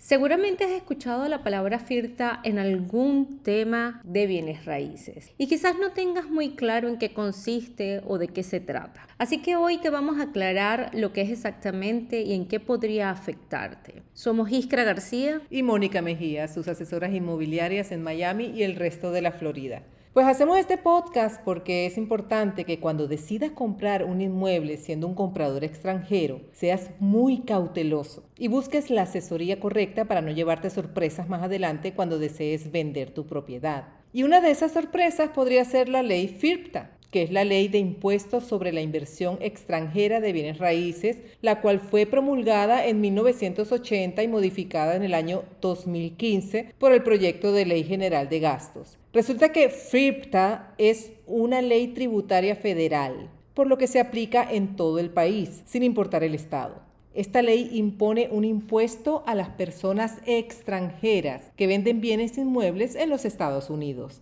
Seguramente has escuchado la palabra FIRTA en algún tema de bienes raíces y quizás no tengas muy claro en qué consiste o de qué se trata. Así que hoy te vamos a aclarar lo que es exactamente y en qué podría afectarte. Somos Iskra García y Mónica Mejía, sus asesoras inmobiliarias en Miami y el resto de la Florida. Pues hacemos este podcast porque es importante que cuando decidas comprar un inmueble siendo un comprador extranjero, seas muy cauteloso y busques la asesoría correcta para no llevarte sorpresas más adelante cuando desees vender tu propiedad. Y una de esas sorpresas podría ser la ley FIRPTA, que es la Ley de Impuestos sobre la Inversión Extranjera de Bienes Raíces, la cual fue promulgada en 1980 y modificada en el año 2015 por el Proyecto de Ley General de Gastos. Resulta que FIRPTA es una ley tributaria federal, por lo que se aplica en todo el país, sin importar el estado. Esta ley impone un impuesto a las personas extranjeras que venden bienes inmuebles en los Estados Unidos.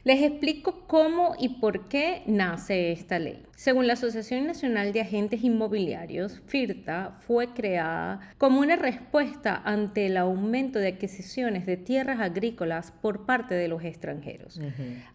Les explico cómo y por qué nace esta ley. Según la Asociación Nacional de Agentes Inmobiliarios, FIRTA fue creada como una respuesta ante el aumento de adquisiciones de tierras agrícolas por parte de los extranjeros.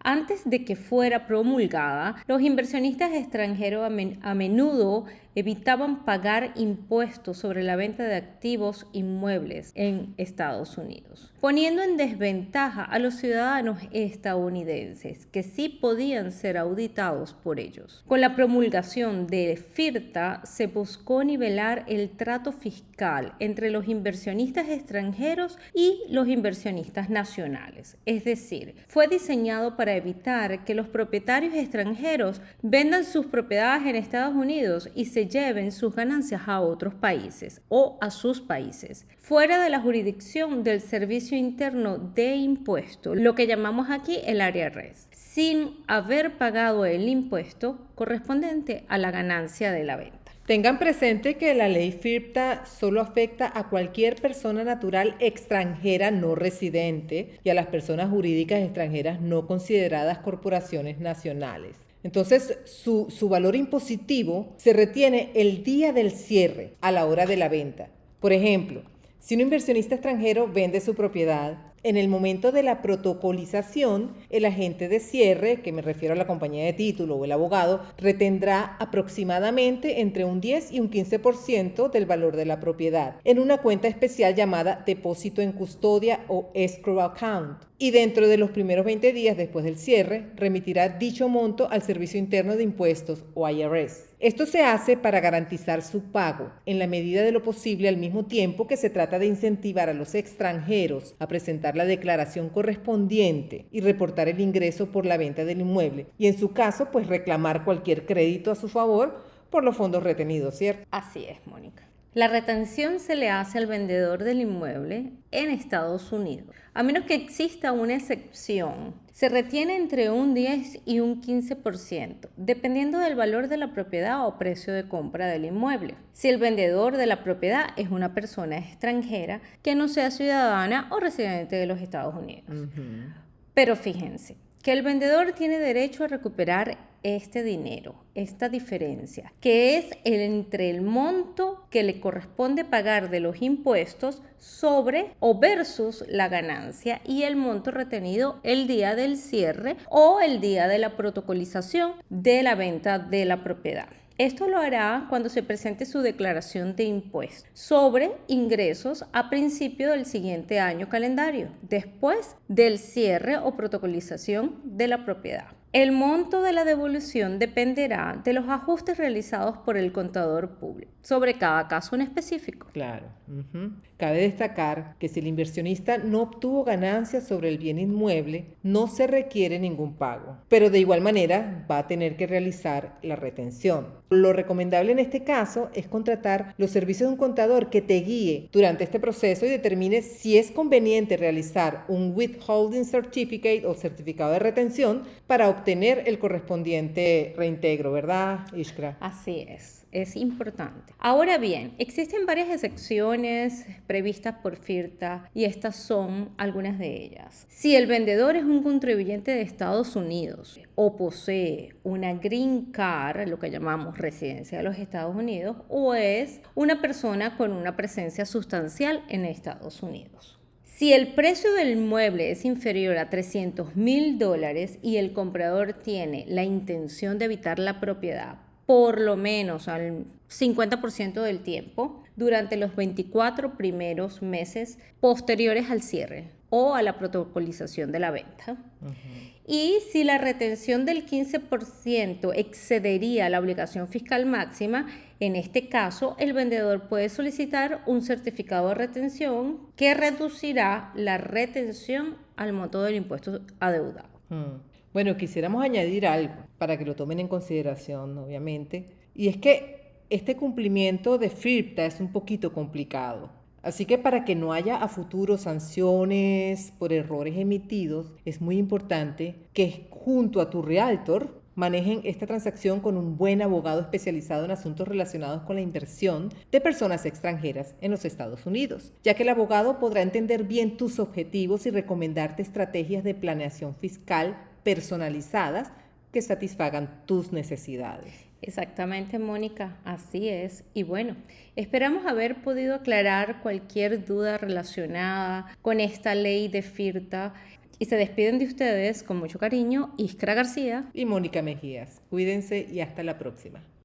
Antes de que fuera promulgada, los inversionistas extranjeros a menudo evitaban pagar impuestos sobre la venta de activos inmuebles en Estados Unidos, poniendo en desventaja a los ciudadanos estadounidenses que sí podían ser auditados por ellos. Con la promulgación de FIRTA se buscó nivelar el trato fiscal entre los inversionistas extranjeros y los inversionistas nacionales. Es decir, fue diseñado para evitar que los propietarios extranjeros vendan sus propiedades en Estados Unidos y se lleven sus ganancias a otros países o a sus países, fuera de la jurisdicción del Servicio Interno de Impuesto, lo que llamamos aquí el IRS, sin haber pagado el impuesto correspondiente a la ganancia de la venta. Tengan presente que la ley FIRPTA solo afecta a cualquier persona natural extranjera no residente y a las personas jurídicas extranjeras no consideradas corporaciones nacionales. Entonces, su valor impositivo se retiene el día del cierre a la hora de la venta. Por ejemplo, si un inversionista extranjero vende su propiedad, en el momento de la protocolización, el agente de cierre, que me refiero a la compañía de título o el abogado, retendrá aproximadamente entre un 10 y un 15% del valor de la propiedad en una cuenta especial llamada depósito en custodia o escrow account. Y dentro de los primeros 20 días después del cierre, remitirá dicho monto al Servicio Interno de Impuestos o IRS. Esto se hace para garantizar su pago, en la medida de lo posible, al mismo tiempo que se trata de incentivar a los extranjeros a presentar la declaración correspondiente y reportar el ingreso por la venta del inmueble. Y en su caso, pues reclamar cualquier crédito a su favor por los fondos retenidos, ¿cierto? Así es, Mónica. La retención se le hace al vendedor del inmueble en Estados Unidos. A menos que exista una excepción, se retiene entre un 10 y un 15%, dependiendo del valor de la propiedad o precio de compra del inmueble. Si el vendedor de la propiedad es una persona extranjera que no sea ciudadana o residente de los Estados Unidos. Pero fíjense que el vendedor tiene derecho a recuperar este dinero, esta diferencia, que es entre el monto que le corresponde pagar de los impuestos sobre o versus la ganancia y el monto retenido el día del cierre o el día de la protocolización de la venta de la propiedad. Esto lo hará cuando se presente su declaración de impuestos sobre ingresos a principio del siguiente año calendario, después del cierre o protocolización de la propiedad. El monto de la devolución dependerá de los ajustes realizados por el contador público sobre cada caso en específico. Claro. Cabe destacar que si el inversionista no obtuvo ganancias sobre el bien inmueble, no se requiere ningún pago, pero de igual manera va a tener que realizar la retención. Lo recomendable en este caso es contratar los servicios de un contador que te guíe durante este proceso y determine si es conveniente realizar un withholding certificate o certificado de retención para obtener el correspondiente reintegro, ¿verdad, Iskra? Así es. Es importante. Ahora bien, existen varias excepciones previstas por FIRTA y estas son algunas de ellas. Si el vendedor es un contribuyente de Estados Unidos o posee una green card, lo que llamamos residencia de los Estados Unidos, o es una persona con una presencia sustancial en Estados Unidos. Si el precio del inmueble es inferior a $300,000 y el comprador tiene la intención de evitar la propiedad por lo menos al 50% del tiempo durante los 24 primeros meses posteriores al cierre o a la protocolización de la venta. Y si la retención del 15% excedería la obligación fiscal máxima, en este caso el vendedor puede solicitar un certificado de retención que reducirá la retención al monto del impuesto adeudado. Bueno, quisiéramos añadir algo para que lo tomen en consideración, obviamente, y es que este cumplimiento de FIRPTA es un poquito complicado. Así que para que no haya a futuro sanciones por errores emitidos, es muy importante que junto a tu realtor manejen esta transacción con un buen abogado especializado en asuntos relacionados con la inversión de personas extranjeras en los Estados Unidos, ya que el abogado podrá entender bien tus objetivos y recomendarte estrategias de planeación fiscal personalizadas que satisfagan tus necesidades. Exactamente, Mónica, así es. Y bueno, esperamos haber podido aclarar cualquier duda relacionada con esta ley de FIRTA y se despiden de ustedes con mucho cariño, Iskra García y Mónica Mejías. Cuídense y hasta la próxima.